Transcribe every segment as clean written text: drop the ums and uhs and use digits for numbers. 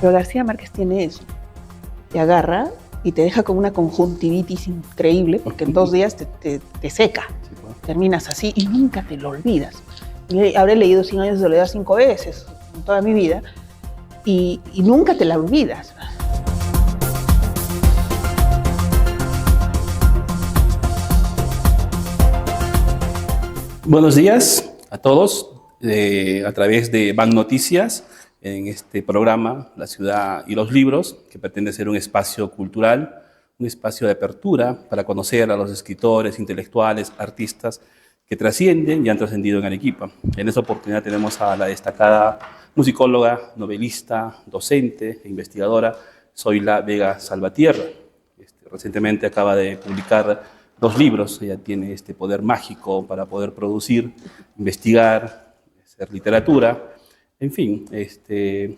Pero García Márquez tiene eso. Te agarra y te deja con una conjuntivitis increíble porque en 2 días te seca. Sí, pues. Terminas así y nunca te lo olvidas. Habré leído 100 años de soledad 5 veces en toda mi vida y nunca te la olvidas. Buenos días a todos, a través de Ban Noticias, en este programa La Ciudad y los Libros, que pretende ser un espacio cultural, un espacio de apertura para conocer a los escritores, intelectuales, artistas que trascienden y han trascendido en Arequipa. En esta oportunidad tenemos a la destacada musicóloga, novelista, docente e investigadora Zoila Vega Salvatierra. Recientemente acaba de publicar 2 libros. Ella tiene este poder mágico para poder producir, investigar, hacer literatura. En fin, ¿te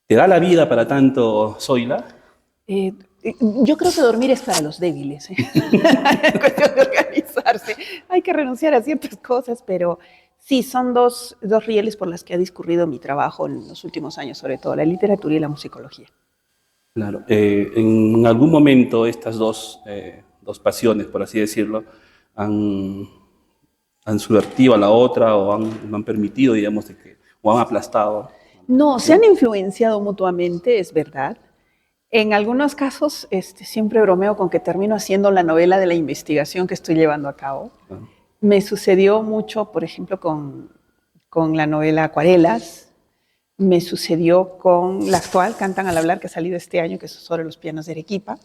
da la vida para tanto, Zoila? Yo creo que dormir es para los débiles. Es cuestión de organizarse. Hay que renunciar a ciertas cosas, pero sí, son dos rieles por las que ha discurrido mi trabajo en los últimos años, sobre todo la literatura y la musicología. Claro. En algún momento estas dos pasiones, por así decirlo, han subvertido a la otra o han permitido, digamos, o han aplastado. No, se han influenciado mutuamente, es verdad. En algunos casos, siempre bromeo con que termino haciendo la novela de la investigación que estoy llevando a cabo. Claro. Me sucedió mucho, por ejemplo, con la novela Acuarelas. Me sucedió con la actual, Cantan al hablar, que ha salido este año, que es sobre los pianos de Arequipa,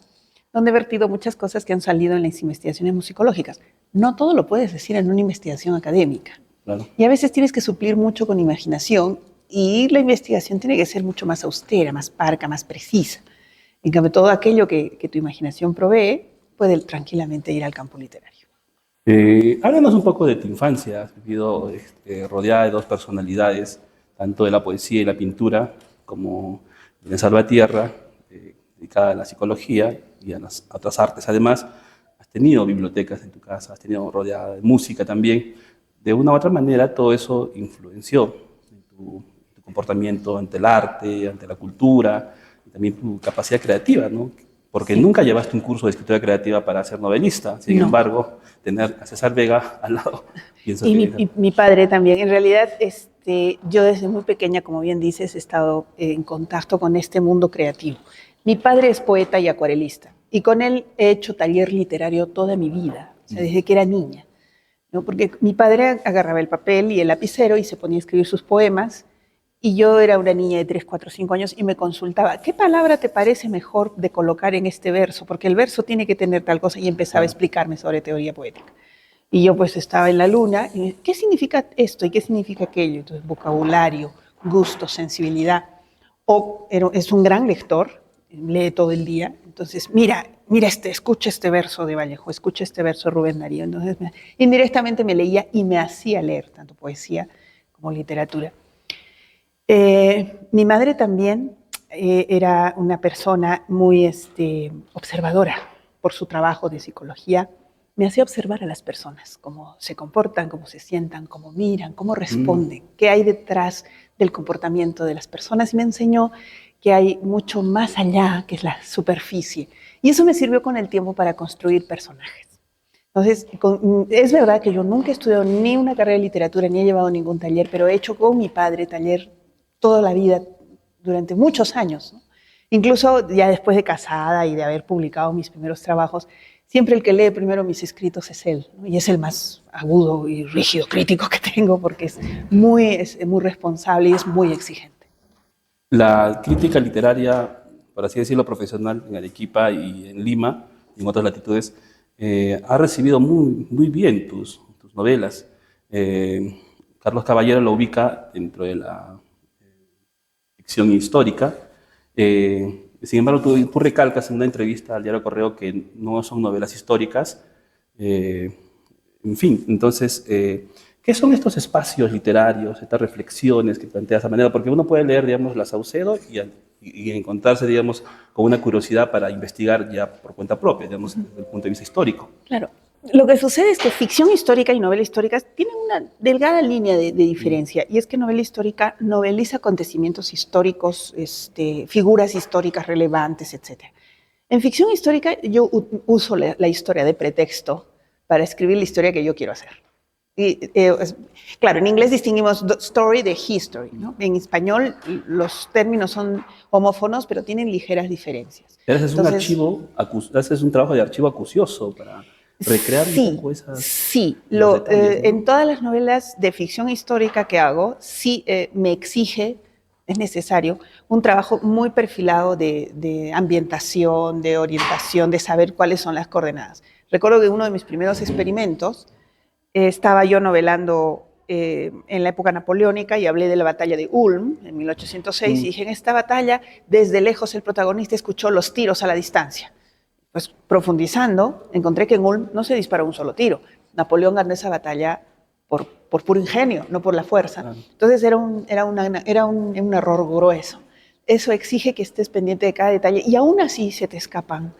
donde he vertido muchas cosas que han salido en las investigaciones musicológicas. No todo lo puedes decir en una investigación académica. Claro. Y a veces tienes que suplir mucho con imaginación y la investigación tiene que ser mucho más austera, más parca, más precisa. En cambio, todo aquello que tu imaginación provee puede tranquilamente ir al campo literario. Háblanos un poco de tu infancia. Has vivido rodeada de 2 personalidades, tanto de la poesía y la pintura, como de Salvatierra, dedicada a la psicología y a las otras artes. Además, has tenido bibliotecas en tu casa, has tenido rodeada de música también. De una u otra manera, todo eso influenció en tu comportamiento ante el arte, ante la cultura, y también tu capacidad creativa, ¿no? Porque Sí. nunca llevaste un curso de escritura creativa para ser novelista. Sin No. embargo, tener a César Vega al lado, pienso Y que... mi padre también. En realidad, yo desde muy pequeña, como bien dices, he estado en contacto con este mundo creativo. Mi padre es poeta y acuarelista, y con él he hecho taller literario toda mi vida, o sea, desde que era niña, ¿no? Porque mi padre agarraba el papel y el lapicero y se ponía a escribir sus poemas, y yo era una niña de 3, 4, 5 años y me consultaba, ¿qué palabra te parece mejor de colocar en este verso? Porque el verso tiene que tener tal cosa, y empezaba a explicarme sobre teoría poética. Y yo pues estaba en la luna, y ¿qué significa esto y qué significa aquello? Entonces, vocabulario, gusto, sensibilidad. Es un gran lector, lee todo el día. Entonces, mira, escucha este verso de Vallejo, escucha este verso de Rubén Darío. Entonces, indirectamente me leía y me hacía leer tanto poesía como literatura. Mi madre también era una persona muy observadora por su trabajo de psicología. Me hacía observar a las personas, cómo se comportan, cómo se sientan, cómo miran, cómo responden, qué hay detrás del comportamiento de las personas, y me enseñó que hay mucho más allá que es la superficie. Y eso me sirvió con el tiempo para construir personajes. Entonces, es verdad que yo nunca he estudiado ni una carrera de literatura, ni he llevado ningún taller, pero he hecho con mi padre taller toda la vida, durante muchos años, ¿no? Incluso ya después de casada y de haber publicado mis primeros trabajos, siempre el que lee primero mis escritos es él, ¿no? Y es el más agudo y rígido crítico que tengo, porque es muy responsable y es muy exigente. La crítica literaria, por así decirlo, profesional en Arequipa y en Lima y en otras latitudes, ha recibido muy bien tus novelas. Carlos Caballero lo ubica dentro de la ficción histórica. Sin embargo, tú recalcas en una entrevista al diario Correo que no son novelas históricas. En fin, entonces, ¿qué son estos espacios literarios, estas reflexiones que plantea de esa manera? Porque uno puede leer, digamos, la Saucedo y encontrarse, digamos, con una curiosidad para investigar ya por cuenta propia, digamos, desde el punto de vista histórico. Claro. Lo que sucede es que ficción histórica y novela histórica tienen una delgada línea de diferencia, y es que novela histórica noveliza acontecimientos históricos, figuras históricas relevantes, etc. En ficción histórica yo uso la historia de pretexto para escribir la historia que yo quiero hacer. Y, claro, en inglés distinguimos story de history, ¿no? En español los términos son homófonos, pero tienen ligeras diferencias. Entonces, haces un trabajo de archivo acucioso para recrear un poco los detalles, ¿no? En todas las novelas de ficción histórica que hago, sí me exige, es necesario, un trabajo muy perfilado de ambientación, de orientación, de saber cuáles son las coordenadas. Recuerdo que uno de mis primeros experimentos estaba yo novelando en la época napoleónica y hablé de la batalla de Ulm en 1806 y dije, en esta batalla, desde lejos el protagonista escuchó los tiros a la distancia. Pues profundizando, encontré que en Ulm no se disparó un solo tiro. Napoleón ganó esa batalla por puro ingenio, no por la fuerza. Entonces era un error grueso. Eso exige que estés pendiente de cada detalle y aún así se te escapan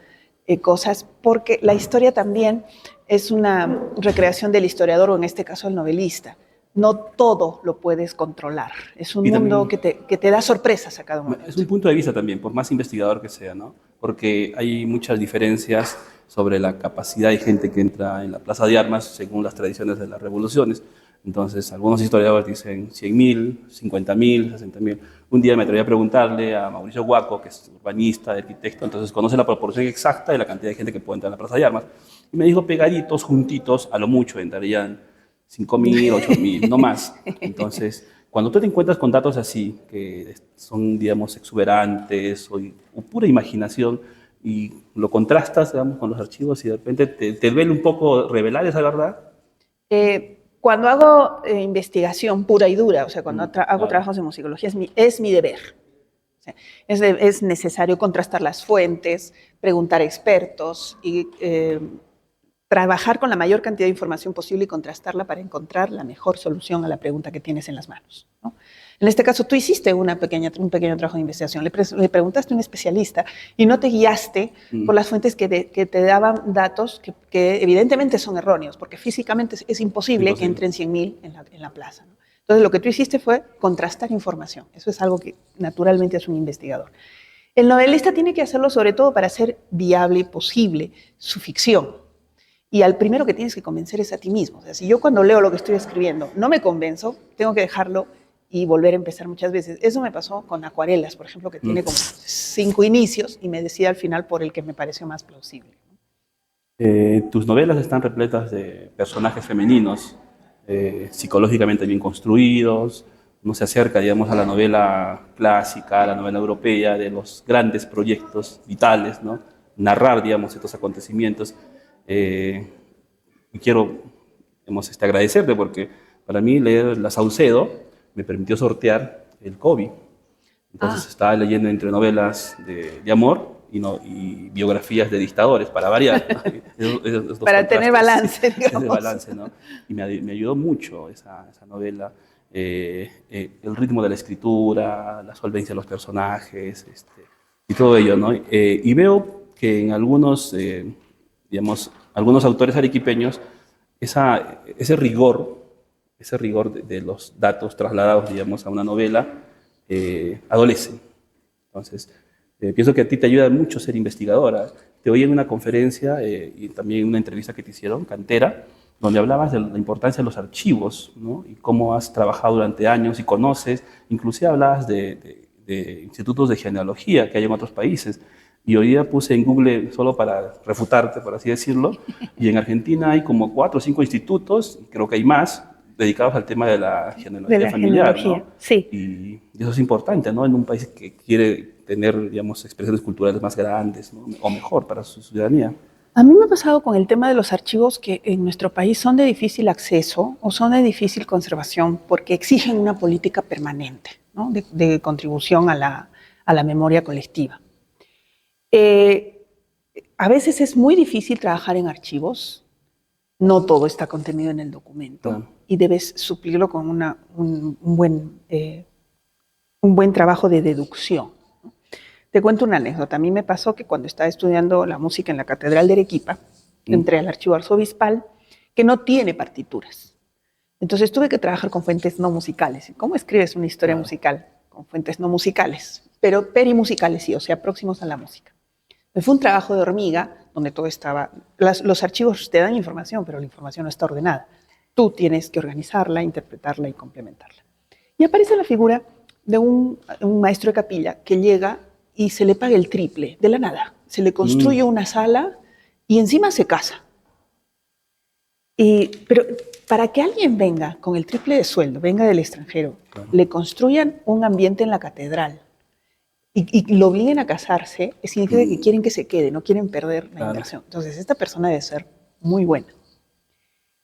cosas, porque la historia también es una recreación del historiador o en este caso el novelista. No todo lo puedes controlar. Es un mundo que te da sorpresas a cada momento. Es un punto de vista también, por más investigador que sea, ¿no? Porque hay muchas diferencias sobre la capacidad de gente que entra en la plaza de armas según las tradiciones de las revoluciones. Entonces, algunos historiadores dicen 100.000, 50.000, 60.000. Un día me atreví a preguntarle a Mauricio Guaco, que es urbanista, arquitecto, entonces conoce la proporción exacta de la cantidad de gente que puede entrar en la plaza de armas. Y me dijo, pegaditos, juntitos, a lo mucho entrarían 5.000, 8.000, no más. Entonces, cuando tú te encuentras con datos así, que son, digamos, exuberantes o pura imaginación, y lo contrastas, digamos, con los archivos y de repente te duele un poco revelar esa verdad. Cuando hago investigación pura y dura, o sea, cuando hago claro. trabajos de musicología, es mi deber. O sea, es necesario contrastar las fuentes, preguntar a expertos y trabajar con la mayor cantidad de información posible y contrastarla para encontrar la mejor solución a la pregunta que tienes en las manos, ¿no? En este caso, tú hiciste un pequeño trabajo de investigación, le preguntaste a un especialista y no te guiaste por las fuentes que te daban datos que evidentemente son erróneos, porque físicamente es imposible que entren 100.000 en la plaza, ¿no? Entonces, lo que tú hiciste fue contrastar información. Eso es algo que naturalmente es un investigador. El novelista tiene que hacerlo sobre todo para hacer viable y posible su ficción. Y al primero que tienes que convencer es a ti mismo. O sea, si yo cuando leo lo que estoy escribiendo no me convenzo, tengo que dejarlo y volver a empezar muchas veces. Eso me pasó con Acuarelas, por ejemplo, que tiene como 5 inicios y me decidí al final por el que me pareció más plausible. Tus novelas están repletas de personajes femeninos, psicológicamente bien construidos. No se acerca, digamos, a la novela clásica, a la novela europea, de los grandes proyectos vitales, ¿no? Narrar, digamos, estos acontecimientos. Y quiero, digamos, agradecerte porque para mí leer La Saucedo me permitió sortear el COVID. Entonces estaba leyendo entre novelas de amor y biografías de dictadores, para variar, ¿no? Esos para tener balance, digamos. Tener balance, ¿no? Y me ayudó mucho esa novela. El ritmo de la escritura, la solvencia de los personajes, y todo ello, ¿no? Y veo que en algunos, digamos, algunos autores arequipeños, ese rigor de los datos trasladados, digamos, a una novela, adolece. Entonces, pienso que a ti te ayuda mucho ser investigadora. Te oí en una conferencia y también en una entrevista que te hicieron, Cantera, donde hablabas de la importancia de los archivos, ¿no? Y cómo has trabajado durante años y conoces, inclusive hablabas de institutos de genealogía que hay en otros países. Y hoy día puse en Google, solo para refutarte, por así decirlo, y en Argentina hay como 4 o 5 institutos, creo que hay más, dedicados al tema de la genealogía familiar, ¿no? Sí. Y eso es importante, ¿no? En un país que quiere tener, digamos, expresiones culturales más grandes, ¿no? O mejor para su ciudadanía. A mí me ha pasado con el tema de los archivos que en nuestro país son de difícil acceso o son de difícil conservación porque exigen una política permanente, ¿no? de contribución a la memoria colectiva. A veces es muy difícil trabajar en archivos, no todo está contenido en el documento y debes suplirlo con un buen trabajo de deducción. Te cuento una anécdota. A mí me pasó que cuando estaba estudiando la música en la Catedral de Arequipa, Entré al archivo arzobispal, que no tiene partituras. Entonces tuve que trabajar con fuentes no musicales. ¿Cómo escribes una historia musical? Con fuentes no musicales, pero perimusicales sí, o sea, próximos a la música. Fue un trabajo de hormiga, donde todo estaba... Los archivos te dan información, pero la información no está ordenada. Tú tienes que organizarla, interpretarla y complementarla. Y aparece la figura de un maestro de capilla que llega y se le paga el triple, de la nada. Se le construye una sala y encima se casa. Pero para que alguien venga con el triple de sueldo, venga del extranjero, le construyan un ambiente en la catedral y lo obliguen a casarse, significa que quieren que se quede, no quieren perder la inversión. Entonces, esta persona debe ser muy buena.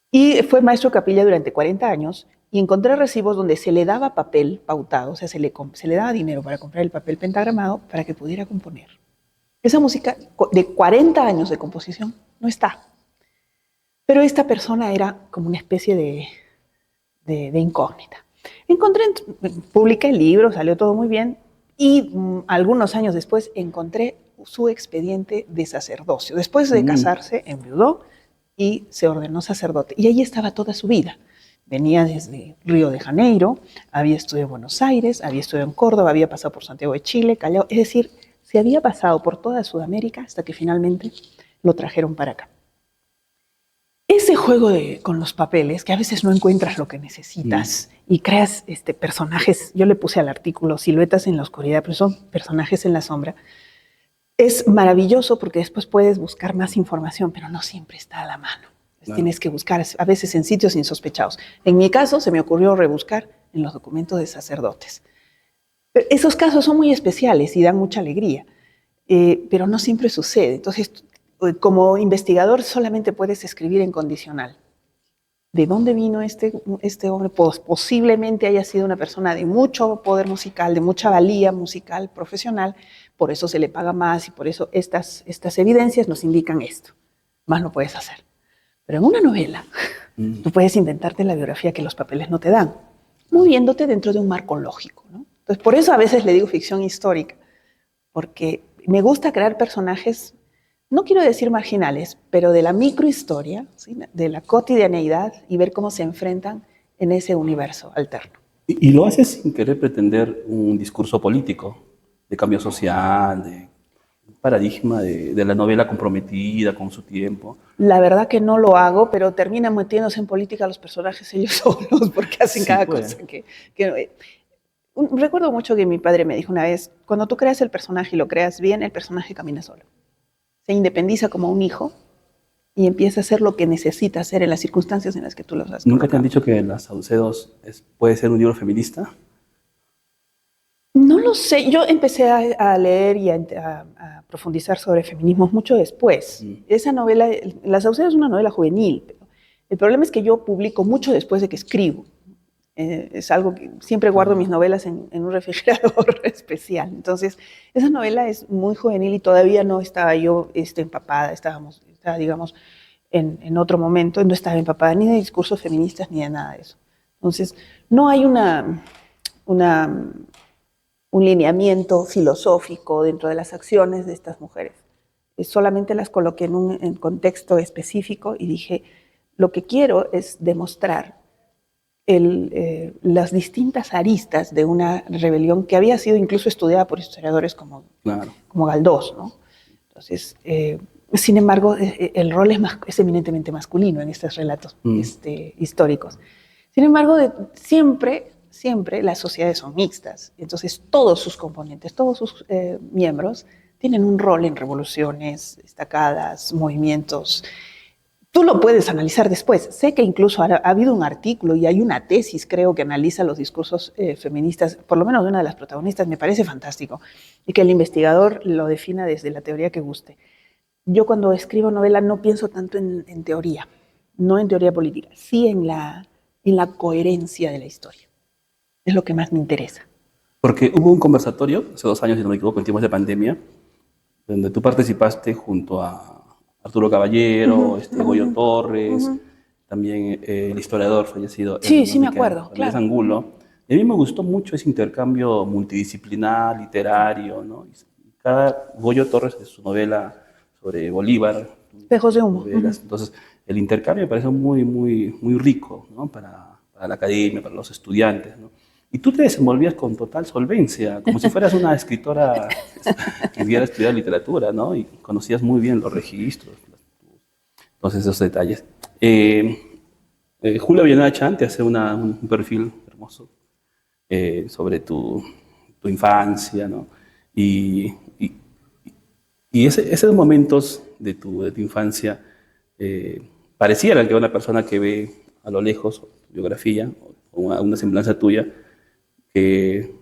Y fue maestro de capilla durante 40 años y encontré recibos donde se le daba papel pautado, o sea, se le daba dinero para comprar el papel pentagramado para que pudiera componer. Esa música de 40 años de composición no está. Pero esta persona era como una especie de incógnita. Publiqué el libro, salió todo muy bien, y algunos años después encontré su expediente de sacerdocio. Después de casarse, enviudó y se ordenó sacerdote. Y ahí estaba toda su vida. Venía desde Río de Janeiro, había estudiado en Buenos Aires, había estudiado en Córdoba, había pasado por Santiago de Chile, Callao. Es decir, se había pasado por toda Sudamérica hasta que finalmente lo trajeron para acá. Ese juego con los papeles, que a veces no encuentras lo que necesitas y creas personajes, yo le puse al artículo siluetas en la oscuridad, pero son personajes en la sombra, es maravilloso porque después puedes buscar más información, pero no siempre está a la mano. Tienes que buscar a veces en sitios insospechados. En mi caso se me ocurrió rebuscar en los documentos de sacerdotes. Pero esos casos son muy especiales y dan mucha alegría, pero no siempre sucede. Entonces, como investigador solamente puedes escribir en condicional. ¿De dónde vino este hombre? Pues posiblemente haya sido una persona de mucho poder musical, de mucha valía musical, profesional, por eso se le paga más y por eso estas evidencias nos indican esto. Más no puedes hacer. Pero en una novela, tú puedes inventarte la biografía que los papeles no te dan, moviéndote dentro de un marco lógico, ¿no? Entonces, por eso a veces le digo ficción histórica, porque me gusta crear personajes, no quiero decir marginales, pero de la microhistoria, ¿sí? De la cotidianeidad y ver cómo se enfrentan en ese universo alterno. Y lo haces sin querer pretender un discurso político, de cambio social, de paradigma de la novela comprometida con su tiempo. La verdad que no lo hago, pero terminan metiéndose en política los personajes ellos solos, porque hacen cada cosa que recuerdo mucho que mi padre me dijo una vez, cuando tú creas el personaje y lo creas bien, el personaje camina solo. Se independiza como un hijo y empieza a hacer lo que necesita hacer en las circunstancias en las que tú los has. ¿Nunca te han dicho que Las Saucedos puede ser un libro feminista? No lo sé. Yo empecé a leer y a profundizar sobre feminismos mucho después. Esa novela, Las Saucedos es una novela juvenil, pero el problema es que yo publico mucho después de que escribo. Es algo que siempre guardo mis novelas en un refrigerador especial. Entonces, esa novela es muy juvenil y todavía no estaba yo empapada, estaba, digamos, en otro momento, no estaba empapada ni de discursos feministas ni de nada de eso. Entonces, no hay un lineamiento filosófico dentro de las acciones de estas mujeres. Solamente las coloqué en un contexto específico y dije, lo que quiero es demostrar las distintas aristas de una rebelión que había sido incluso estudiada por historiadores como Galdós, ¿no? Entonces, sin embargo, el rol es eminentemente masculino en estos relatos históricos. Sin embargo, siempre las sociedades son mixtas. Entonces, todos sus componentes, todos sus miembros tienen un rol en revoluciones, destacadas, movimientos. Tú lo puedes analizar después. Sé que incluso ha habido un artículo y hay una tesis, creo, que analiza los discursos feministas, por lo menos de una de las protagonistas, me parece fantástico, y que el investigador lo defina desde la teoría que guste. Yo cuando escribo novela no pienso tanto en teoría, no en teoría política, sí en la coherencia de la historia. Es lo que más me interesa. Porque hubo un conversatorio, hace 2 años, si no me equivoco, en tiempos de pandemia, donde tú participaste junto a Arturo Caballero, Goyo Torres, también el historiador fallecido. Sí, me acuerdo, claro. Angulo. Y a mí me gustó mucho ese intercambio multidisciplinar, literario, ¿no? Y cada Goyo Torres, en su novela sobre Bolívar, Espejos de humo. novelas. Entonces, el intercambio me parece muy rico, ¿no? Para la academia, para los estudiantes, ¿no? Y tú te desenvolvías con total solvencia, como si fueras una escritora que hubiera estudiado literatura, ¿no? Y conocías muy bien los registros, entonces esos detalles. Julio Villanueva Chan te hace un perfil hermoso sobre tu infancia, ¿no? Y, y, y esos momentos de tu infancia parecieran que una persona que ve a lo lejos tu biografía o una semblanza tuya, que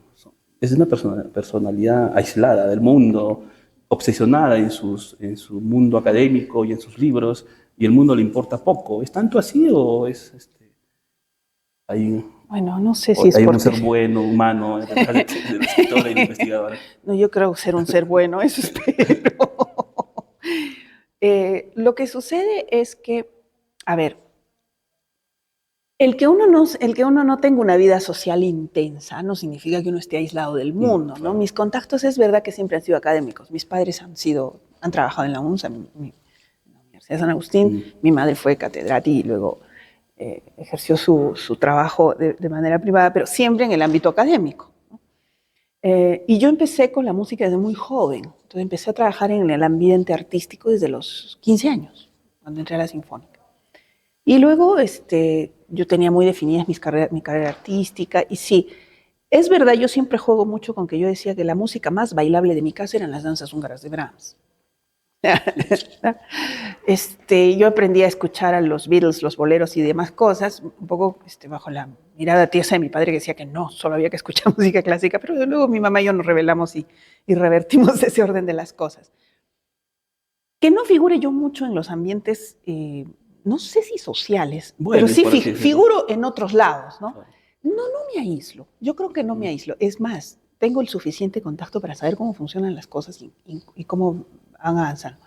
es una personalidad aislada del mundo, obsesionada en su mundo académico y en sus libros, y el mundo le importa poco. ¿Es tanto así o hay, Bueno, no sé si es hay un porque... ser bueno, humano, detrás de la escritora y la investigadora? No, yo creo ser un ser bueno, eso espero. Lo que sucede es que, a ver, el que uno no tenga una vida social intensa no significa que uno esté aislado del mundo, ¿no? Claro. Mis contactos es verdad que siempre han sido académicos. Mis padres han trabajado en la UNSA, en la Universidad de San Agustín. Mi madre fue catedrática y luego ejerció su trabajo de manera privada, pero siempre en el ámbito académico. Y yo empecé con la música desde muy joven. Entonces empecé a trabajar en el ambiente artístico desde los 15 años, cuando entré a la Sinfónica. Y luego yo tenía muy definidas mi carrera artística. Y sí, es verdad, yo siempre juego mucho con que yo decía que la música más bailable de mi casa eran las danzas húngaras de Brahms. Yo aprendí a escuchar a los Beatles, los boleros y demás cosas, un poco bajo la mirada tiesa de mi padre que decía que no, solo había que escuchar música clásica, pero luego mi mamá y yo nos rebelamos y revertimos ese orden de las cosas. Que no figure yo mucho en los ambientes, no sé si sociales, Bueno, pero sí por así decirlo. figuro en otros lados, ¿no? Claro. No me aíslo, yo creo que no me aíslo, es más, tengo el suficiente contacto para saber cómo funcionan las cosas y cómo avanzan.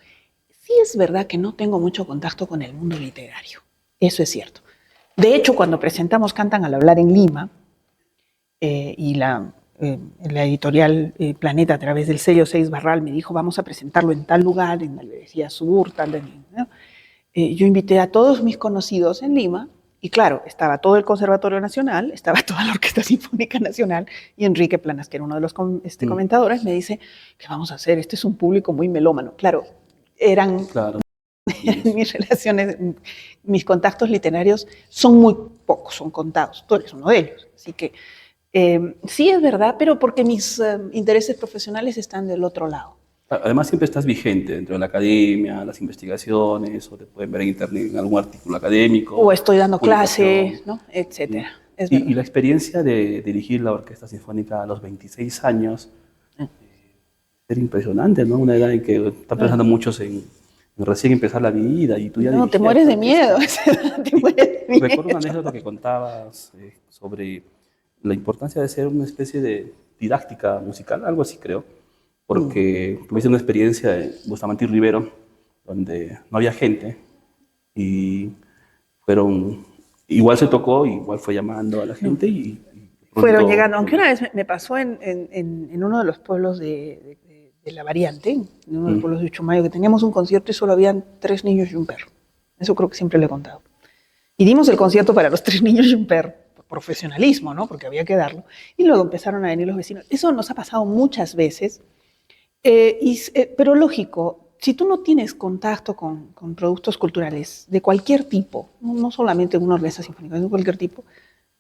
Sí es verdad que no tengo mucho contacto con el mundo literario, eso es cierto. De hecho, cuando presentamos Cantan al Hablar en Lima, y la editorial Planeta, a través del sello 6 Barral, me dijo, vamos a presentarlo en tal lugar, en la librería Sur, ¿no? Yo invité a todos mis conocidos en Lima, y claro, estaba todo el Conservatorio Nacional, estaba toda la Orquesta Sinfónica Nacional, y Enrique Planas, que era uno de los comentadores, me dice, ¿qué vamos a hacer? Este es un público muy melómano. Claro, eran... Claro. mis relaciones, mis contactos literarios son muy pocos, son contados. Tú eres uno de ellos. Así que sí es verdad, pero porque mis intereses profesionales están del otro lado. Además, siempre estás vigente dentro de la academia, las investigaciones, o te pueden ver en internet en algún artículo académico. O estoy dando clases, ¿no? Etcétera. Es Y la experiencia de dirigir la Orquesta Sinfónica a los 26 años, era impresionante, ¿no? Una edad en que están pensando muchos en recién empezar la vida y tú ya no, te dirigías mueres la de miedo. Te mueres de miedo. Recuerdo una anécdota que contabas sobre la importancia de ser una especie de didáctica musical, algo así creo, porque tuviste una experiencia en Bustamante y Rivero, donde no había gente, y igual se tocó, igual fue llamando a la gente y fueron llegando, aunque una vez me pasó en uno de los pueblos de la variante, en uno de los pueblos de Uchumayo, que teníamos un concierto y solo habían 3 niños y un perro. Eso creo que siempre le he contado. Y dimos el concierto para los 3 niños y un perro, por profesionalismo, ¿no? Porque había que darlo. Y luego empezaron a venir los vecinos. Eso nos ha pasado muchas veces, pero lógico, si tú no tienes contacto con productos culturales de cualquier tipo, no solamente una orquesta sinfónica, de cualquier tipo,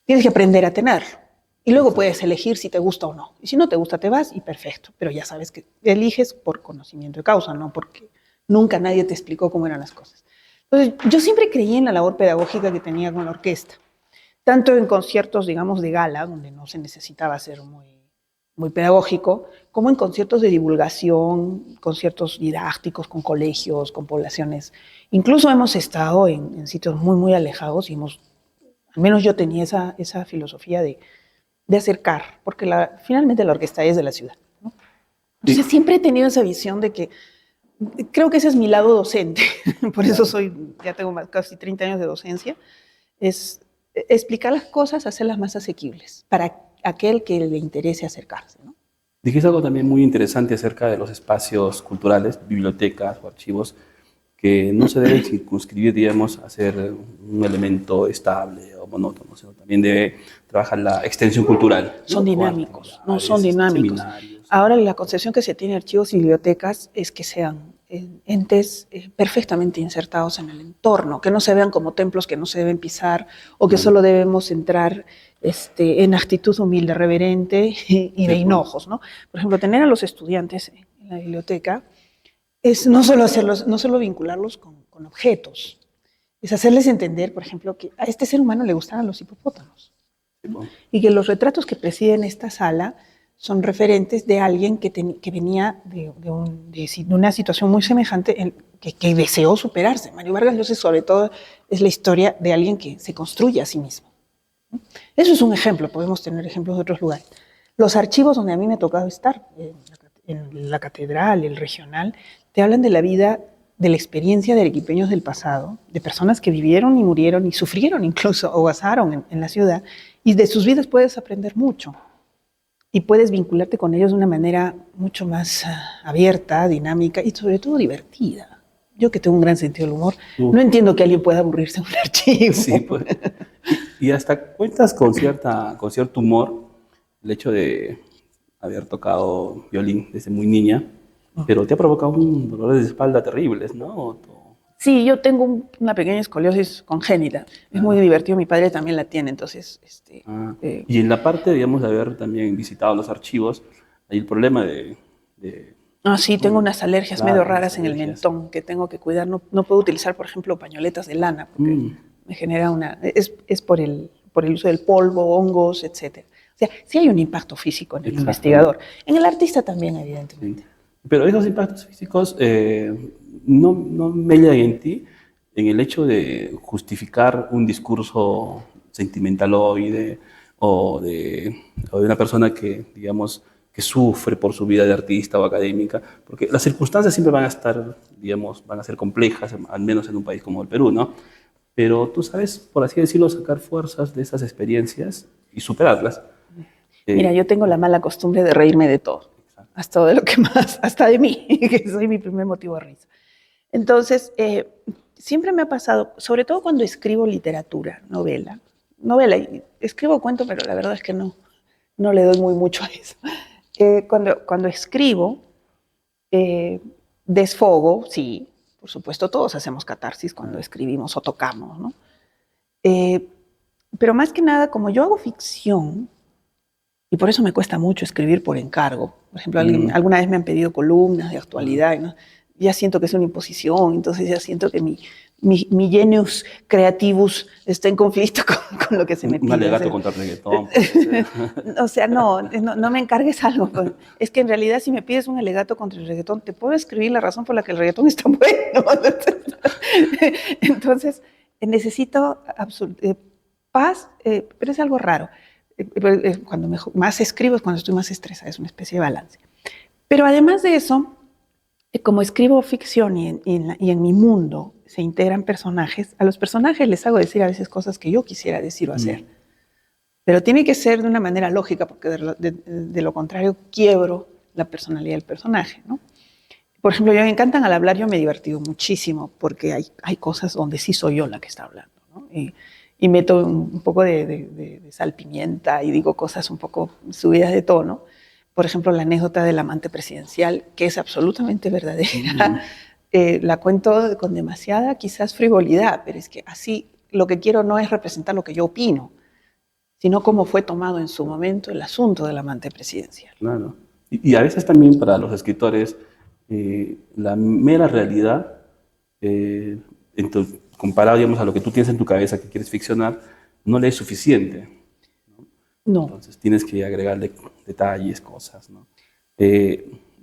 tienes que aprender a tenerlo. Y luego puedes elegir si te gusta o no. Y si no te gusta, te vas y perfecto. Pero ya sabes que eliges por conocimiento de causa, no porque nunca nadie te explicó cómo eran las cosas. Entonces, yo siempre creí en la labor pedagógica que tenía con la orquesta. Tanto en conciertos, digamos, de gala, donde no se necesitaba ser muy pedagógico, como en conciertos de divulgación, conciertos didácticos con colegios, con poblaciones. Incluso hemos estado en sitios muy alejados y al menos yo tenía esa filosofía de acercar, porque finalmente la orquesta es de la ciudad, ¿no? Entonces siempre he tenido esa visión de que, creo que ese es mi lado docente, por eso ya tengo casi 30 años de docencia, es explicar las cosas, hacerlas más asequibles, para aquel que le interese acercarse, ¿no? Dijiste algo también muy interesante acerca de los espacios culturales, bibliotecas o archivos, que no se debe circunscribir, digamos, a ser un elemento estable o monótono, sino también debe trabajar la extensión cultural. Son ¿no? dinámicos, no son dinámicos. Seminarios. Ahora la concepción que se tiene de archivos y bibliotecas es que sean entes perfectamente insertados en el entorno, que no se vean como templos que no se deben pisar o que solo debemos entrar en actitud humilde, reverente y de hinojos, ¿no? Por ejemplo, tener a los estudiantes en la biblioteca es no solo vincularlos con objetos, es hacerles entender, por ejemplo, que a este ser humano le gustaban los hipopótamos, ¿no? Y que los retratos que presiden esta sala son referentes de alguien que venía de una situación muy semejante, que deseó superarse. Mario Vargas Llosa, sobre todo, es la historia de alguien que se construye a sí mismo, ¿no? Eso es un ejemplo, podemos tener ejemplos de otros lugares. Los archivos donde a mí me ha tocado estar, en la catedral, el regional, te hablan de la vida, de la experiencia de arequipeños del pasado, de personas que vivieron y murieron y sufrieron incluso o gozaron en la ciudad, y de sus vidas puedes aprender mucho. Y puedes vincularte con ellos de una manera mucho más abierta, dinámica y sobre todo divertida. Yo que tengo un gran sentido del humor, no entiendo que alguien pueda aburrirse en un archivo. Sí, pues. Y hasta cuentas con cierto humor el hecho de haber tocado violín desde muy niña, pero te ha provocado un dolor de espalda terribles, ¿no? Sí, yo tengo una pequeña escoliosis congénita. Es muy divertido, mi padre también la tiene, entonces... Y en la parte, digamos, de haber también visitado los archivos, hay el problema de sí, tengo unas alergias claro, medio raras en el alergias. mentón que tengo que cuidar. No puedo utilizar, por ejemplo, pañoletas de lana porque me genera es por el uso del polvo, hongos, etc. O sea, sí hay un impacto físico en el investigador. En el artista también, evidentemente. Sí. Pero esos impactos físicos no mellan en ti en el hecho de justificar un discurso sentimentaloide o de una persona que, digamos, que sufre por su vida de artista o académica, porque las circunstancias siempre van a estar, digamos, van a ser complejas, al menos en un país como el Perú, ¿no? Pero tú sabes, por así decirlo, sacar fuerzas de esas experiencias y superarlas. Mira, yo tengo la mala costumbre de reírme de todo, hasta de lo que más, hasta de mí, que soy mi primer motivo de risa. Entonces, siempre me ha pasado, sobre todo cuando escribo literatura, novela, y escribo cuento, pero la verdad es que no le doy mucho a eso. Cuando escribo, desfogo, sí, por supuesto, todos hacemos catarsis cuando escribimos o tocamos, ¿no? Pero más que nada, como yo hago ficción, y por eso me cuesta mucho escribir por encargo. Por ejemplo, alguna vez me han pedido columnas de actualidad, ¿no? Ya siento que es una imposición, entonces ya siento que mi genius creativus está en conflicto con lo que se me pide. Un alegato contra el reggaetón. O sea, no me encargues algo. Es que en realidad si me pides un alegato contra el reggaetón, te puedo escribir la razón por la que el reggaetón es tan bueno. Entonces, necesito paz, pero es algo raro. Cuando más escribo es cuando estoy más estresada, es una especie de balance. Pero además de eso, como escribo ficción y en mi mundo se integran personajes, a los personajes les hago decir a veces cosas que yo quisiera decir o hacer. Pero tiene que ser de una manera lógica, porque de lo contrario quiebro la personalidad del personaje, ¿no? Por ejemplo, yo me encantan al hablar, yo me he divertido muchísimo, porque hay cosas donde sí soy yo la que está hablando, ¿no? Y meto un poco de salpimienta y digo cosas un poco subidas de tono. Por ejemplo, la anécdota del amante presidencial, que es absolutamente verdadera. La cuento con demasiada, quizás, frivolidad, pero es que así lo que quiero no es representar lo que yo opino, sino cómo fue tomado en su momento el asunto del amante presidencial. Claro. Y a veces también para los escritores, la mera realidad, comparado, digamos, a lo que tú tienes en tu cabeza que quieres ficcionar, no le es suficiente. No. Entonces tienes que agregarle detalles, cosas, ¿no?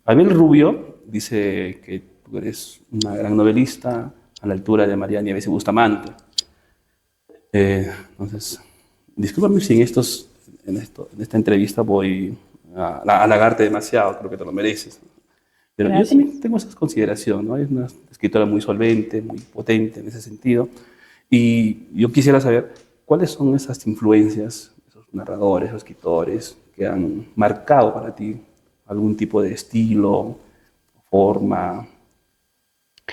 Abel Rubio dice que tú eres una gran novelista a la altura de María Nieves y Bustamante. Entonces, discúlpame si en esta entrevista voy a halagarte demasiado, creo que te lo mereces. Pero Gracias. Yo también tengo esas consideraciones, ¿no? Es una escritora muy solvente, muy potente en ese sentido. Y yo quisiera saber cuáles son esas influencias, esos narradores, esos escritores que han marcado para ti algún tipo de estilo, forma.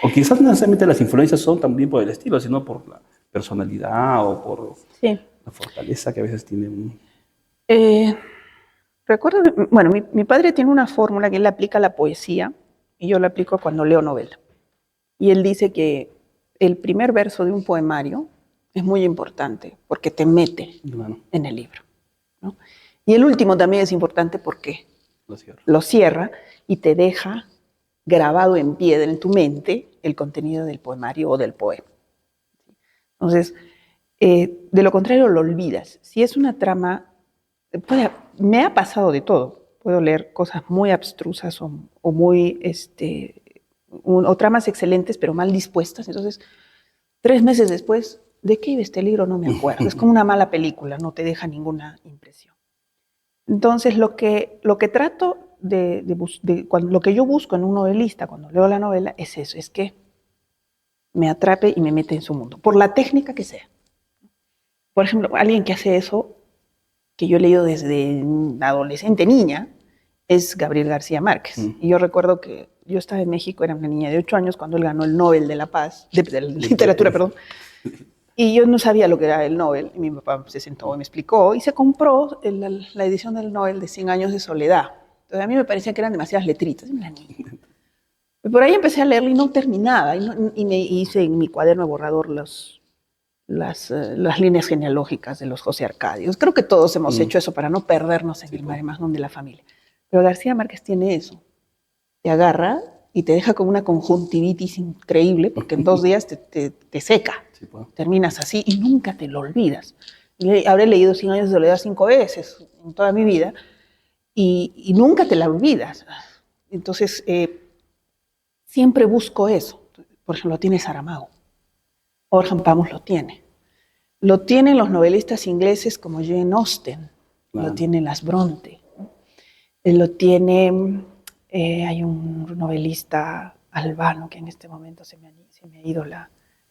O quizás no necesariamente las influencias son también por el estilo, sino por la personalidad o por Sí. la fortaleza que a veces tiene un... Eh, recuerdo, bueno, mi padre tiene una fórmula que él aplica a la poesía y yo la aplico cuando leo novela. Y él dice que el primer verso de un poemario es muy importante porque te mete Bueno, en el libro, ¿no? Y el último también es importante porque lo cierro. lo cierra y te deja grabado en piedra en tu mente el contenido del poemario o del poema. Entonces, de lo contrario lo olvidas. Si es una trama, me ha pasado de todo. Puedo leer cosas muy abstrusas o muy, o tramas excelentes pero mal dispuestas. Entonces, 3 meses después, ¿de qué iba este libro? No me acuerdo. Es como una mala película, no te deja ninguna impresión. Entonces, lo que trato lo que yo busco en un novelista cuando leo la novela es eso, es que me atrape y me mete en su mundo, por la técnica que sea. Por ejemplo, alguien que hace eso, que yo he leído desde adolescente, niña, es Gabriel García Márquez. Y yo recuerdo que yo estaba en México, era una niña de 8 años, cuando él ganó el Nobel de la Paz, de literatura, perdón. Y yo no sabía lo que era el Nobel, y mi papá se sentó y me explicó, y se compró la edición del Nobel de 100 años de soledad. Entonces a mí me parecía que eran demasiadas letritas, y una niña. Por ahí empecé a leerlo y no terminaba, y me hice en mi cuaderno de borrador las líneas genealógicas de los José Arcadios. Creo que todos hemos hecho eso para no perdernos en el mare magnum de la familia. Pero García Márquez tiene eso. Te agarra y te deja con una conjuntivitis increíble, porque en 2 días te seca. Sí, pues. Terminas así y nunca te lo olvidas. Habré leído 100 años de soledad 5 veces en toda mi vida y nunca te la olvidas. Entonces, siempre busco eso. Por ejemplo, lo tiene Saramago. Orhan Pamuk lo tiene. Lo tienen los novelistas ingleses como Jane Austen. Lo tienen las Bronte. Lo tiene... hay un novelista albano que en este momento se me ha ido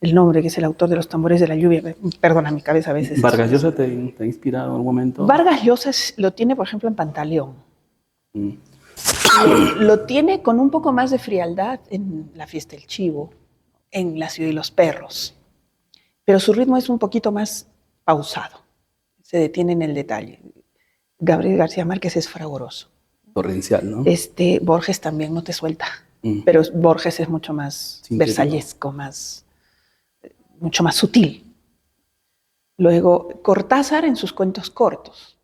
el nombre, que es el autor de Los tambores de la lluvia. Perdona, mi cabeza a veces. ¿Vargas Llosa te ha inspirado en algún momento? Vargas Llosa lo tiene, por ejemplo, en Pantaleón. Lo tiene con un poco más de frialdad en La fiesta del chivo, en La ciudad y los perros. Pero su ritmo es un poquito más pausado. Se detiene en el detalle. Gabriel García Márquez es fragoroso. Torrencial, ¿no? Borges también no te suelta, pero Borges es mucho más versallesco, mucho más sutil. Luego, Cortázar en sus cuentos cortos.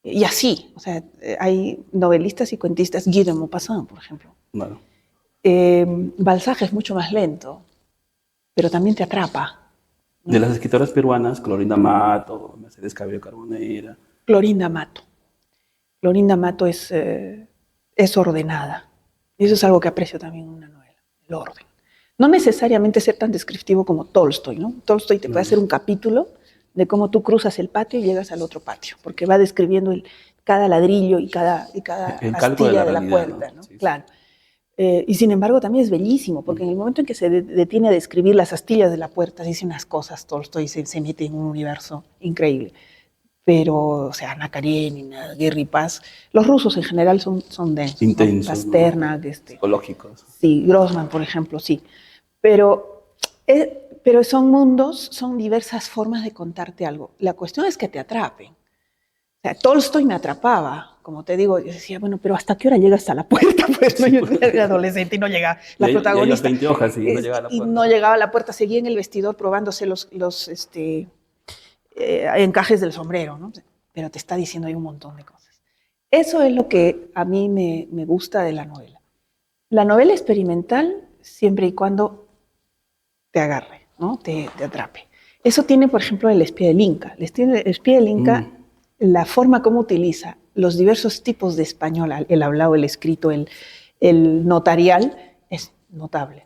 Y así, o sea, hay novelistas y cuentistas, Guy de Maupassant, por ejemplo. Bueno. Balzac es mucho más lento, pero también te atrapa, ¿no? De las escritoras peruanas, Clorinda Mato, Mercedes Cabello Carbonera. Clorinda Mato. Clorinda Mato es ordenada. Y eso es algo que aprecio también en una novela, el orden. No necesariamente ser tan descriptivo como Tolstoy, ¿no? Tolstoy te puede hacer un capítulo de cómo tú cruzas el patio y llegas al otro patio, porque va describiendo cada ladrillo y cada astilla de la puerta, ¿no? Sí, claro. Y sin embargo también es bellísimo, porque en el momento en que se detiene a describir las astillas de la puerta, dice unas cosas, Tolstoy se mete en un universo increíble. Pero, o sea, Ana Karenina, Guerri Paz, los rusos en general son densos. Intensos, ¿no? Pasternak, ¿no? Psicológicos. Sí, Grossman, por ejemplo, sí. Pero son mundos, son diversas formas de contarte algo. La cuestión es que te atrapen. O sea, Tolstoy me atrapaba, como te digo, yo decía, bueno, pero ¿hasta qué hora llega hasta la puerta? Pues no, yo era adolescente y no llegaba la protagonista. 20 hojas y no llegaba a la puerta. Y no llegaba a la puerta, seguía en el vestidor probándose los encajes del sombrero, ¿no? Pero te está diciendo ahí un montón de cosas. Eso es lo que a mí me gusta de la novela. La novela experimental, siempre y cuando te agarre, ¿no? Te atrape. Eso tiene, por ejemplo, El espía del Inca. El espía del Inca, la forma como utiliza los diversos tipos de español, el hablado, el escrito, el notarial, es notable.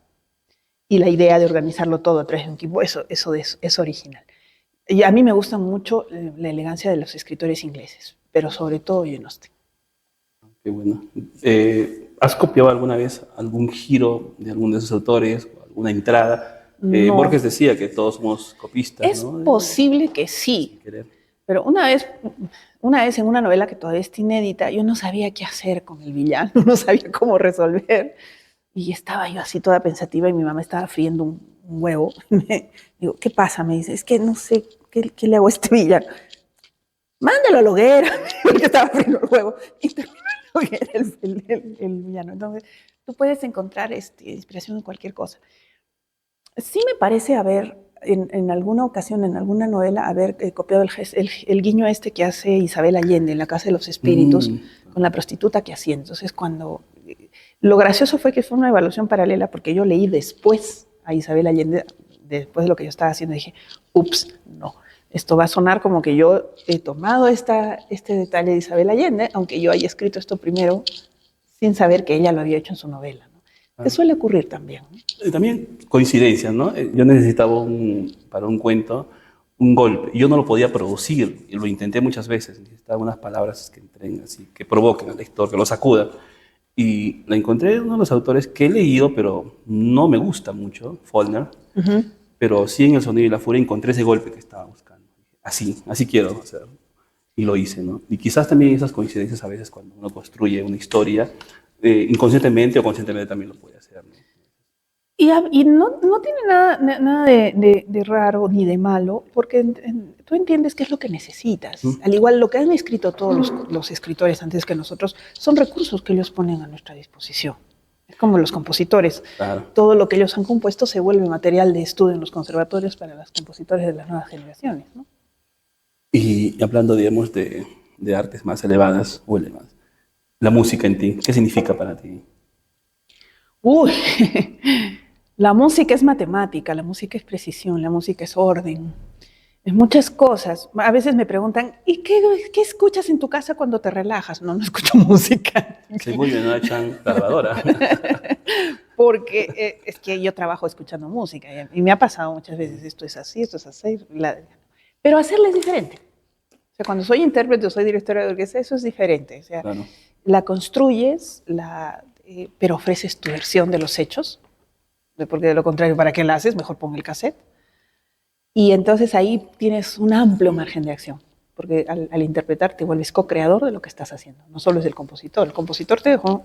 Y la idea de organizarlo todo a través de un equipo, eso es original. Y a mí me gusta mucho la elegancia de los escritores ingleses, pero sobre todo Jane Austen. Qué bueno. ¿Has copiado alguna vez algún giro de alguno de esos autores, o alguna entrada? No. Borges decía que todos somos copistas, Es ¿no? posible que sí, pero una vez en una novela que todavía está inédita, yo no sabía qué hacer con el villano, no sabía cómo resolver. Y estaba yo así toda pensativa y mi mamá estaba friendo un huevo. Digo, ¿qué pasa? Me dice, es que no sé qué le hago a este villano. Mándalo a la hoguera, porque estaba friendo el huevo. Y terminó en la hoguera el villano. Entonces, tú puedes encontrar inspiración en cualquier cosa. Sí me parece haber, en alguna ocasión, en alguna novela, haber copiado el guiño este que hace Isabel Allende en La Casa de los Espíritus, con la prostituta que hacía. Entonces, lo gracioso fue que fue una evaluación paralela, porque yo leí después a Isabel Allende, después de lo que yo estaba haciendo, dije, ups, no. Esto va a sonar como que yo he tomado este detalle de Isabel Allende, aunque yo haya escrito esto primero sin saber que ella lo había hecho en su novela, ¿no? Que suele ocurrir también, ¿no? También coincidencias, ¿no? Yo necesitaba para un cuento un golpe. Y yo no lo podía producir, y lo intenté muchas veces. Necesitaba unas palabras que entren así, que provoquen al lector, que lo sacuda. Y la encontré en uno de los autores que he leído, pero no me gusta mucho, Faulkner. Pero sí en El Sonido y la Furia encontré ese golpe que estaba buscando. Así quiero hacer. Y lo hice, ¿no? Y quizás también esas coincidencias a veces cuando uno construye una historia, inconscientemente o conscientemente también lo puede hacer, ¿no? Y no tiene nada de raro ni de malo, porque tú entiendes qué es lo que necesitas. Al igual, lo que han escrito todos los escritores antes que nosotros son recursos que ellos ponen a nuestra disposición. Es como los compositores. Claro. Todo lo que ellos han compuesto se vuelve material de estudio en los conservatorios para los compositores de las nuevas generaciones, ¿no? Y hablando, digamos, de artes más elevadas o elevadas, la música en ti, ¿qué significa para ti? Uy, la música es matemática, la música es precisión, la música es orden, es muchas cosas. A veces me preguntan, ¿y qué escuchas en tu casa cuando te relajas? No escucho música. Soy muy bien, una chan grabadora. Porque es que yo trabajo escuchando música y me ha pasado muchas veces, esto es así, pero hacerla es diferente. O sea, cuando soy intérprete o soy directora de orquesta, eso es diferente. O sea, Claro. la construyes, pero ofreces tu versión de los hechos, porque de lo contrario, ¿para qué la haces? Mejor pon el cassette. Y entonces ahí tienes un amplio margen de acción, porque al interpretar te vuelves co-creador de lo que estás haciendo. No solo es el compositor te dejó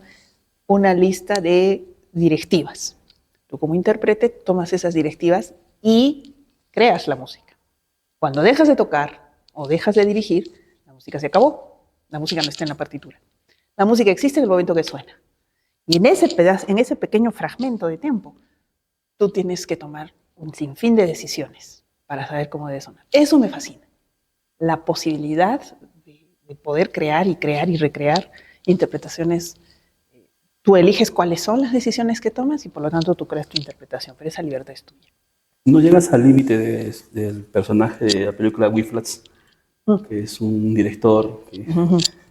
una lista de directivas. Tú como intérprete tomas esas directivas y creas la música. Cuando dejas de tocar o dejas de dirigir, la música se acabó. La música no está en la partitura. La música existe en el momento que suena. Y en ese pequeño fragmento de tiempo, tú tienes que tomar un sinfín de decisiones para saber cómo debe sonar. Eso me fascina. La posibilidad de poder crear y recrear interpretaciones. Tú eliges cuáles son las decisiones que tomas y por lo tanto tú creas tu interpretación, pero esa libertad es tuya. ¿No llegas al límite del personaje de la película Whiplash, que es un director que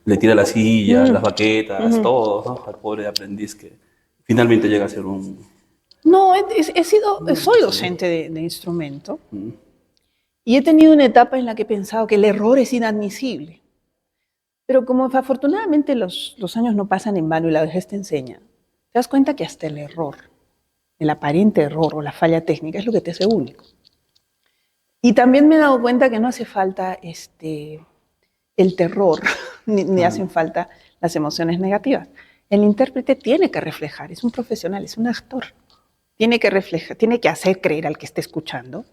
le tira las sillas, las baquetas, todo, ¿no? Al pobre aprendiz que finalmente llega a ser un... No, soy docente de instrumento y he tenido una etapa en la que he pensado que el error es inadmisible. Pero como afortunadamente los años no pasan en vano y la vejez te enseña, te das cuenta que hasta el error, el aparente error o la falla técnica es lo que te hace único. Y también me he dado cuenta que no hace falta el terror, ni hacen falta las emociones negativas. El intérprete tiene que reflejar, es un profesional, es un actor. Tiene que reflejar, tiene que hacer creer al que esté escuchando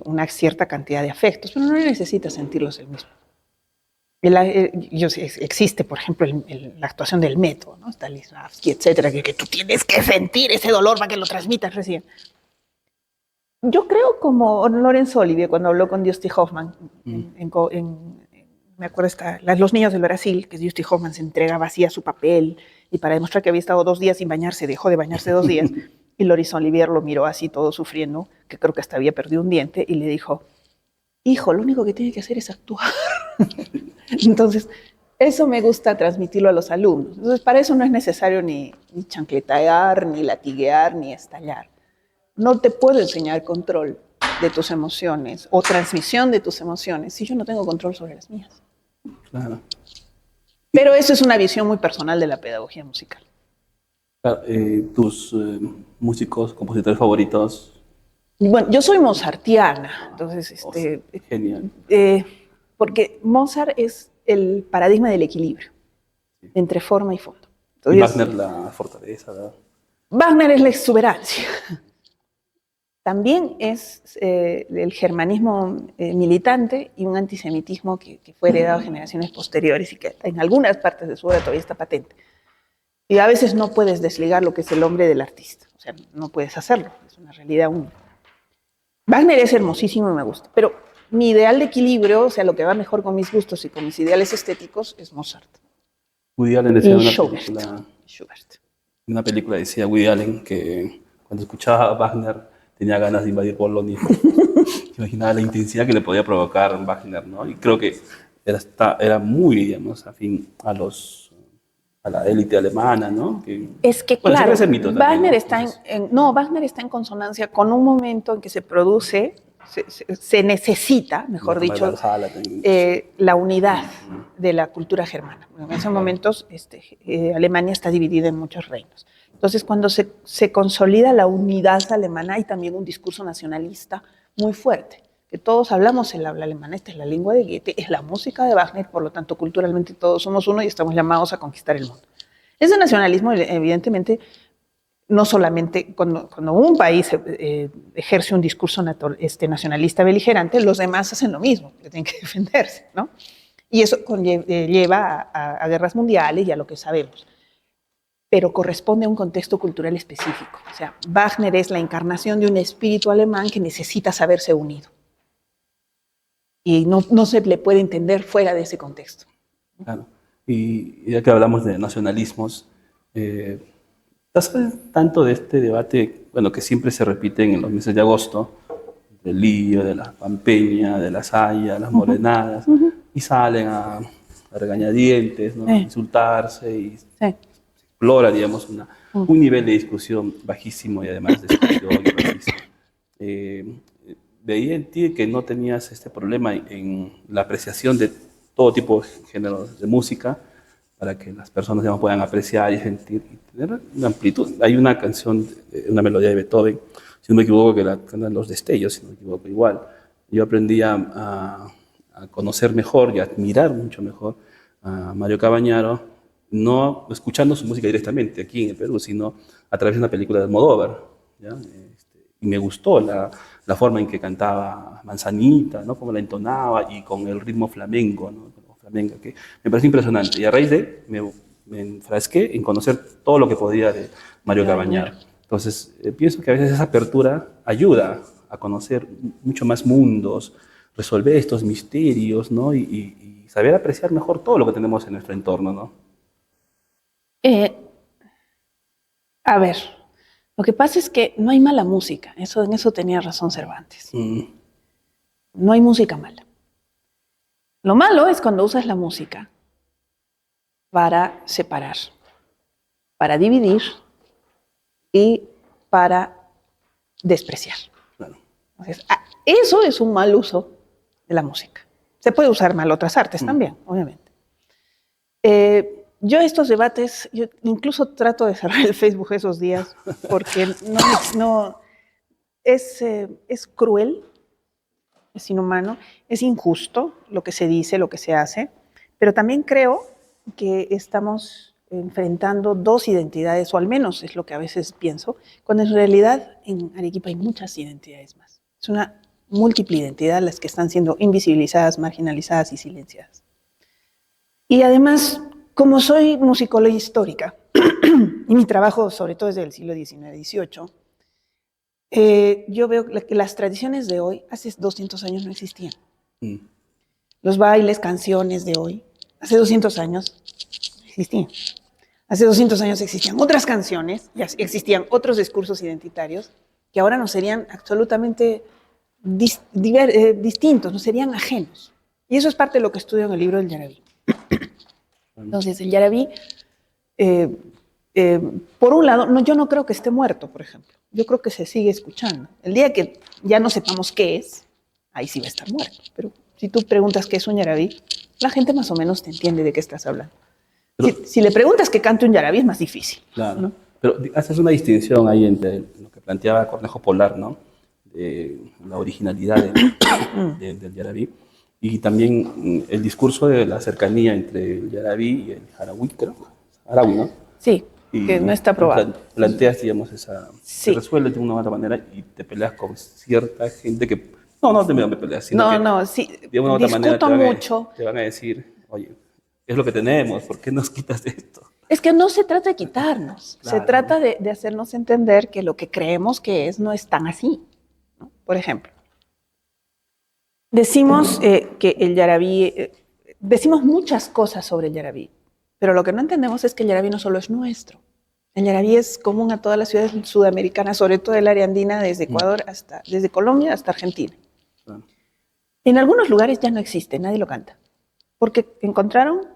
una cierta cantidad de afectos, pero no necesita sentirlos él mismo. Existe, por ejemplo, la actuación del método, ¿no? Stanislavski, etcétera, que tú tienes que sentir ese dolor para que lo transmitas recién. Yo creo como Laurence Olivier cuando habló con Dusty Hoffman, me acuerdo, Los niños del Brasil, que Dusty Hoffman se entregaba así a su papel y para demostrar que había estado 2 días sin bañarse, dejó de bañarse 2 días y Laurence Olivier lo miró así todo sufriendo, que creo que hasta había perdido un diente y le dijo, hijo, lo único que tiene que hacer es actuar. Entonces, eso me gusta transmitirlo a los alumnos. Entonces, para eso no es necesario ni chancletear, ni latiguear, ni estallar. No te puedo enseñar control de tus emociones o transmisión de tus emociones si yo no tengo control sobre las mías. Claro. Pero eso es una visión muy personal de la pedagogía musical. Claro, tus músicos, compositores favoritos. Bueno, yo soy mozartiana, entonces, Genial. porque Mozart es el paradigma del equilibrio entre forma y fondo. Y Entonces, Wagner, la fortaleza, ¿verdad? Wagner es la exuberancia. También es el germanismo militante y un antisemitismo que fue heredado a generaciones posteriores y que en algunas partes de su obra todavía está patente. Y a veces no puedes desligar lo que es el hombre del artista. O sea, no puedes hacerlo. Es una realidad única. Wagner es hermosísimo y me gusta. Pero mi ideal de equilibrio, o sea, lo que va mejor con mis gustos y con mis ideales estéticos, es Mozart. Woody Allen decía Y en una película decía Woody Allen que cuando escuchaba a Wagner tenía ganas de invadir Polonia. Imaginaba la intensidad que le podía provocar Wagner, ¿no? Y creo que era muy, digamos, afín a la élite alemana, ¿no? Es que, bueno, claro, Wagner está en consonancia con un momento en que se produce, se necesita, mejor dicho, la unidad de la cultura germana. En esos momentos Alemania está dividida en muchos reinos. Entonces, cuando se consolida la unidad alemana, hay también un discurso nacionalista muy fuerte, que todos hablamos el habla alemana, esta es la lengua de Goethe, es la música de Wagner, por lo tanto, culturalmente todos somos uno y estamos llamados a conquistar el mundo. Ese nacionalismo, evidentemente, no solamente cuando un país ejerce un discurso nacionalista beligerante, los demás hacen lo mismo, que tienen que defenderse, ¿no? Y eso lleva a guerras mundiales y a lo que sabemos. Pero corresponde a un contexto cultural específico. O sea, Wagner es la encarnación de un espíritu alemán que necesita saberse unido. Y no se le puede entender fuera de ese contexto. Claro. Y ya que hablamos de nacionalismos, ¿estás al tanto de este debate, bueno, que siempre se repite en los meses de agosto, del lío, de la pampeña, de las hayas, las morenadas, y salen a regañadientes, ¿no? A insultarse y explora, digamos, un nivel de discusión bajísimo y además de exclusión y racismo. Veía en ti que no tenías este problema en la apreciación de todo tipo de géneros de música para que las personas, digamos, puedan apreciar y sentir y tener una amplitud. Hay una canción, una melodía de Beethoven, si no me equivoco, que la cantan Los Destellos, si no me equivoco, igual. Yo aprendí a conocer mejor y a admirar mucho mejor a Mario Cabañaro, no escuchando su música directamente aquí en el Perú, sino a través de una película de Almodóvar, ¿ya? Y me gustó la forma en que cantaba Manzanita, ¿no? Cómo la entonaba y con el ritmo flamenco, ¿no? Flamenca, que me pareció impresionante. Y a raíz de me enfrasqué en conocer todo lo que podía de Mario Cabañaro. Entonces, pienso que a veces esa apertura ayuda a conocer mucho más mundos, resolver estos misterios, ¿no? Y saber apreciar mejor todo lo que tenemos en nuestro entorno, ¿no? A ver, lo que pasa es que no hay mala música, en eso tenía razón Cervantes. No hay música mala. Lo malo es cuando usas la música para separar, para dividir y para despreciar. Claro. Entonces, eso es un mal uso de la música. Se puede usar mal otras artes también, obviamente. Yo estos debates, yo incluso trato de cerrar el Facebook esos días porque es cruel, es inhumano, es injusto lo que se dice, lo que se hace, pero también creo que estamos enfrentando dos identidades, o al menos es lo que a veces pienso, cuando en realidad en Arequipa hay muchas identidades más. Es una múltiple identidad las que están siendo invisibilizadas, marginalizadas y silenciadas. Y además, como soy musicóloga histórica, y mi trabajo sobre todo es del siglo XIX-XVIII, yo veo que las tradiciones de hoy, hace 200 años no existían. Los bailes, canciones de hoy, hace 200 años existían. Hace 200 años existían otras canciones, ya existían otros discursos identitarios que ahora nos serían absolutamente distintos, nos serían ajenos. Y eso es parte de lo que estudio en el libro del Yarabí. Entonces, el Yarabí, por un lado, yo no creo que esté muerto, por ejemplo. Yo creo que se sigue escuchando. El día que ya no sepamos qué es, ahí sí va a estar muerto. Pero si tú preguntas qué es un Yarabí, la gente más o menos te entiende de qué estás hablando. Pero, si le preguntas que cante un Yarabí es más difícil. Claro, ¿no? Pero haces una distinción ahí entre lo que planteaba Cornejo Polar, ¿no? De la originalidad del Yarabí, y también el discurso de la cercanía entre el Yarabí y el Jarawi, creo. Jarawi, ¿no? Sí. que no está aprobado. Planteas, digamos, se resuelve de una u otra manera y te peleas con cierta gente que, no me peleas, sino que Sí, de una u otra manera mucho. te van a decir, oye, es lo que tenemos, ¿por qué nos quitas esto? Es que no se trata de quitarnos, Claro. se trata de hacernos entender que lo que creemos que es no es tan así, ¿no? Por ejemplo, decimos que el yarabí, decimos muchas cosas sobre el yarabí, pero lo que no entendemos es que el yarabí no solo es nuestro. El yarabí es común a todas las ciudades sudamericanas, sobre todo el área andina, desde Ecuador desde Colombia hasta Argentina. En algunos lugares ya no existe, nadie lo canta, porque encontraron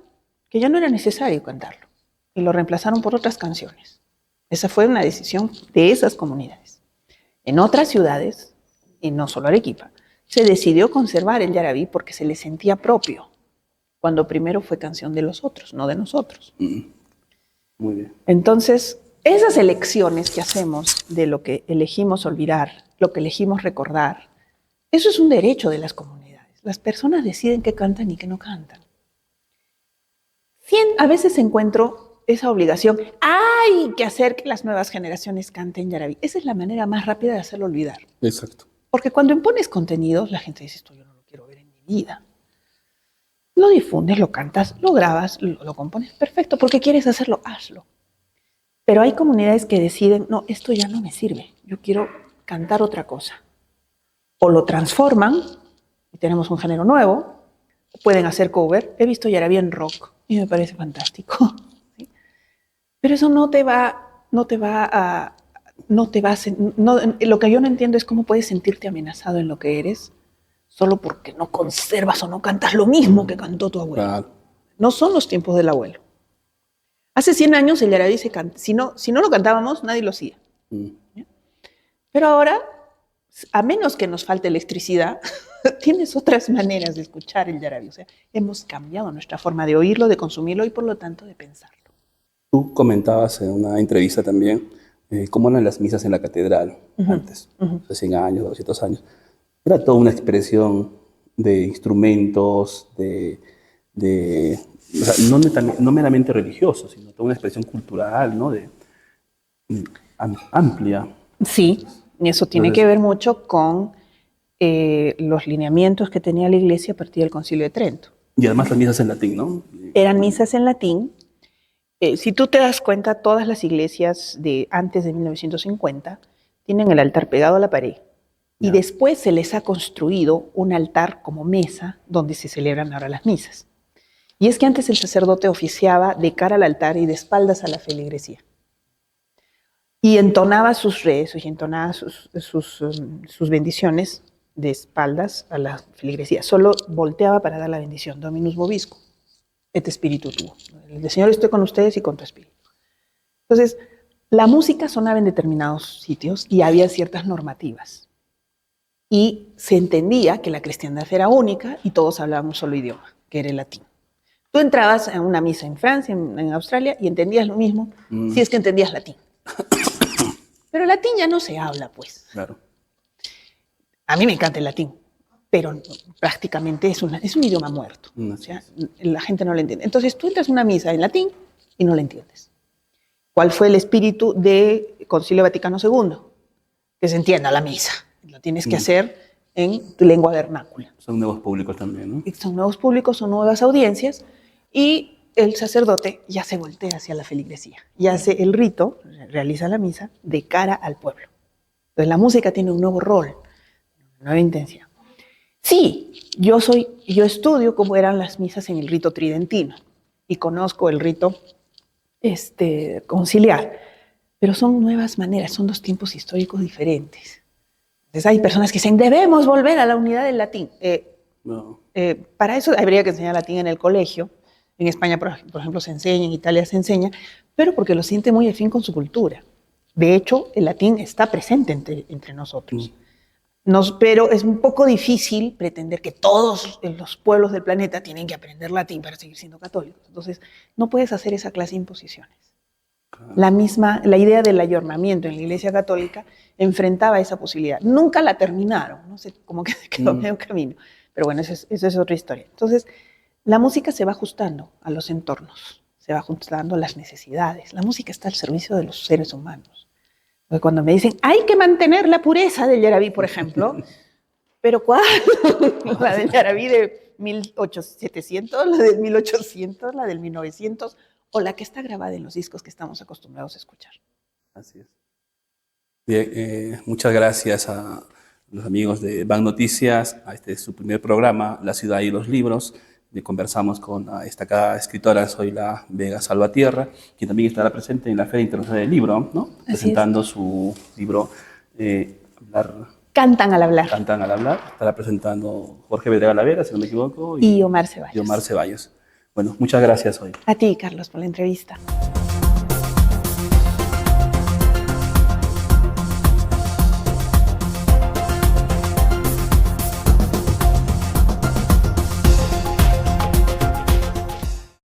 que ya no era necesario cantarlo y lo reemplazaron por otras canciones. Esa fue una decisión de esas comunidades. En otras ciudades, y no solo Arequipa, se decidió conservar el yarabí porque se le sentía propio, cuando primero fue canción de los otros, no de nosotros. Muy bien. Entonces, esas elecciones que hacemos de lo que elegimos olvidar, lo que elegimos recordar, eso es un derecho de las comunidades. Las personas deciden qué cantan y qué no cantan. A veces encuentro esa obligación. Hay que hacer que las nuevas generaciones canten yarabí. Esa es la manera más rápida de hacerlo olvidar. Exacto. Porque cuando impones contenidos, la gente dice, esto yo no lo quiero ver en mi vida. Lo difundes, lo cantas, lo grabas, lo compones. Perfecto, porque quieres hacerlo, hazlo. Pero hay comunidades que deciden, no, esto ya no me sirve. Yo quiero cantar otra cosa. O lo transforman, y tenemos un género nuevo, pueden hacer cover. He visto yarabí en rock y me parece fantástico. ¿Sí? Pero eso lo que yo no entiendo es cómo puedes sentirte amenazado en lo que eres solo porque no conservas o no cantas lo mismo que cantó tu abuelo. Claro. No son los tiempos del abuelo. Hace 100 años el yarabí se canta. Si no lo cantábamos, nadie lo hacía. Pero ahora, a menos que nos falte electricidad, tienes otras maneras de escuchar el yarabí. O sea, hemos cambiado nuestra forma de oírlo, de consumirlo y por lo tanto de pensarlo. Tú comentabas en una entrevista también cómo eran las misas en la catedral antes, hace 100 años, 200 años. Era toda una expresión de instrumentos, o sea, no meramente religioso, sino toda una expresión cultural, ¿no? Amplia. Sí, y eso tiene que ver mucho con los lineamientos que tenía la Iglesia a partir del Concilio de Trento. Y además las misas en latín, ¿no? Eran misas en latín. Si tú te das cuenta, todas las iglesias de antes de 1950 tienen el altar pegado a la pared. Y después se les ha construido un altar como mesa donde se celebran ahora las misas. Y es que antes el sacerdote oficiaba de cara al altar y de espaldas a la feligresía. Y entonaba sus rezos y entonaba sus bendiciones de espaldas a la feligresía. Solo volteaba para dar la bendición, Dominus vobiscum, et spiritu tuo. El Señor esté con ustedes y con tu espíritu. Entonces, la música sonaba en determinados sitios y había ciertas normativas. Y se entendía que la cristiandad era única y todos hablaban un solo idioma, que era el latín. Tú entrabas a una misa en Francia, en Australia, y entendías lo mismo si es que entendías latín. Pero el latín ya no se habla, pues. Claro. A mí me encanta el latín, pero prácticamente es un idioma muerto. O sea, la gente no lo entiende. Entonces tú entras a una misa en latín y no la entiendes. ¿Cuál fue el espíritu del Concilio Vaticano II? Que se entienda la misa. Lo tienes que hacer en tu lengua vernácula. Son nuevos públicos también, ¿no? Son nuevos públicos, son nuevas audiencias y el sacerdote ya se voltea hacia la feligresía y hace el rito, realiza la misa de cara al pueblo. Entonces la música tiene un nuevo rol, una nueva intención. Sí, yo estudio cómo eran las misas en el rito tridentino y conozco el rito conciliar, pero son nuevas maneras, son dos tiempos históricos diferentes. Entonces hay personas que dicen, debemos volver a la unidad del latín. Para eso habría que enseñar latín en el colegio. En España, por ejemplo, se enseña, en Italia se enseña, pero porque lo siente muy afín con su cultura. De hecho, el latín está presente entre nosotros. Pero es un poco difícil pretender que todos los pueblos del planeta tienen que aprender latín para seguir siendo católicos. Entonces, no puedes hacer esa clase de imposiciones. La idea del ayornamiento en la Iglesia Católica enfrentaba esa posibilidad. Nunca la terminaron, no sé, como que se quedó medio camino. Pero bueno, esa es otra historia. Entonces, la música se va ajustando a los entornos. se va ajustando a las necesidades. La música está al servicio de los seres humanos. Porque cuando me dicen, hay que mantener la pureza del yarabí, por ejemplo, ¿pero cuál? La del yarabí de 1700, la del 1800, la del 1900, o la que está grabada en los discos que estamos acostumbrados a escuchar. Así es. Bien, muchas gracias a los amigos de Ban Noticias, a este su primer programa, La Ciudad y los Libros. Conversamos con la destacada escritora Zoila Vega Salvatierra, quien también estará presente en la Feria Internacional del Libro, ¿no? Presentando su libro Cantan al hablar. Cantan al hablar. Estará presentando Jorge Bedrega Lavera, si no me equivoco. Y Omar Ceballos. Y Omar Ceballos. Bueno, muchas gracias hoy. A ti, Carlos, por la entrevista.